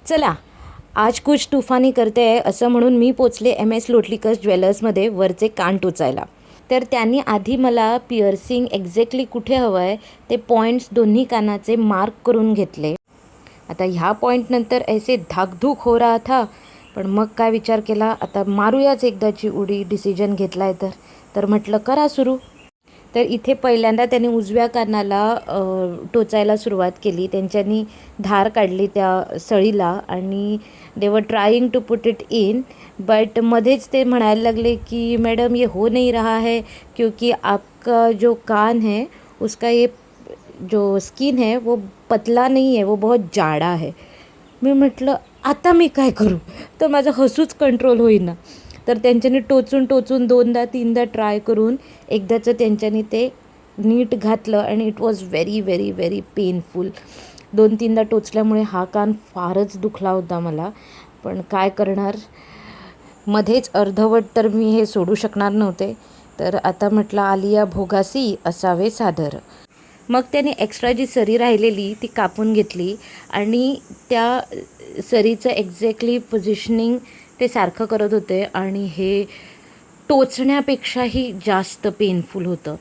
चला आज कुछ तुफानी करते आहे असं म्हणून मी पोचले MS लोटलीकर ज्वेलर्समध्ये वरचे कान टोचायला. तर त्यांनी आधी मला पिअर्सिंग एक्झॅक्टली कुठे हवं आहे ते पॉईंट्स दोन्ही कानाचे मार्क करून घेतले. आता ह्या पॉईंटनंतर ऐसे धाकधूक हो रहा था, पण मग काय विचार केला, आता मारूयाच एकदाची उडी. डिसिजन घेतला आहे तर म्हटलं करा सुरू. तर इथे पहिल्यांदा त्यांनी उजव्या कानाला टोचायला सुरुवात केली. त्यांच्यानी धार काढली त्या सळीला आणि they were trying to put it in, but मध्येच ते म्हणायला लागले की मैडम ये हो नहीं रहा है क्योंकि आपका जो कान है उसका ये जो स्किन है वो पतला नहीं है, वो बहुत जाड़ा है. मी म्हटलं आता मी काय करू, तर माझं हसूच कंट्रोल होईना. तर त्यांच्यानी टोचून दोनदा तीनदा ट्राय करून एकदाचं त्यांच्यानी ते नीट घातलं आणि it was very very very painful. 2-3दा टोचल्यामुळे हा कान फारच दुखला होता मला, पण काय करणार, मध्येच अर्धवट तर मी हे सोडू शकणार नव्हते. तर आता म्हटलं आलिया भोगासी असावे सादर. मग त्याने एक्स्ट्रा जी सरी राहिलेली ती कापून घेतली आणि त्या सरीचं एक्झॅक्टली पोझिशनिंग ते सारखं करत होते आणि हे टोचण्यापेक्षाही जास्त पेनफुल होतं.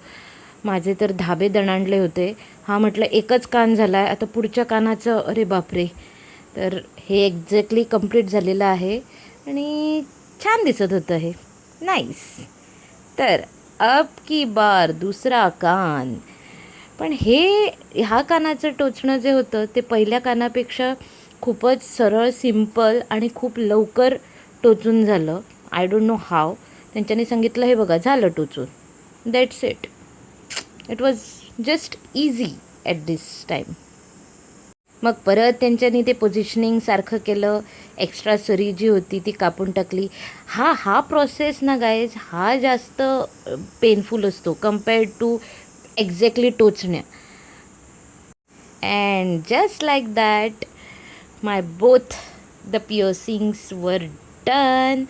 माझे तर धाबे दणाणले होते. हा म्हटलं एकच कान झाला आहे, आता पुढच्या कानाचं अरे बापरे. तर हे एक्झॅक्टली कंप्लीट झालेलं आहे आणि छान दिसत होतं हे, नाईस. तर अब की बार दुसरा कान. पण ह्या कानाचं टोचणं जे होतं ते पहिल्या कानापेक्षा खूपच सरळ, सिम्पल आणि खूप लवकर टोचून झालं. I don't know how. त्यांच्यानी सांगितलं हे बघा झालं टोचून, that's it. It was just easy at this time. मग परत त्यांच्यानी ते पोझिशनिंग सारखं केलं. एक्स्ट्रा सरी जी होती ती कापून टाकली. हा प्रोसेस ना गाईज, हा जास्त पेनफुल असतो कम्पेअर्ड टू एक्झॅक्टली टोचण्या. And just like that my both the piercings were done.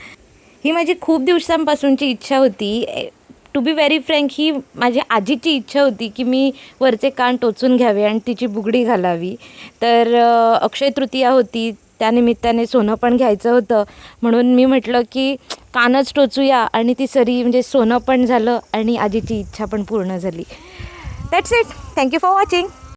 ही माझी खूप दिवसांपासूनची इच्छा होती. टू बी व्हेरी फ्रँक, ही माझी आजीची इच्छा होती की मी वरचे कान टोचून घ्यावे आणि तिची बुगडी घालावी. तर अक्षय तृतीया होती, त्यानिमित्ताने सोनं पण घ्यायचं होतं, म्हणून मी म्हटलं की कानच टोचूया आणि ती सरी म्हणजे सोनं पण झालं आणि आजीची इच्छा पण पूर्ण झाली. That's it. Thank you for watching.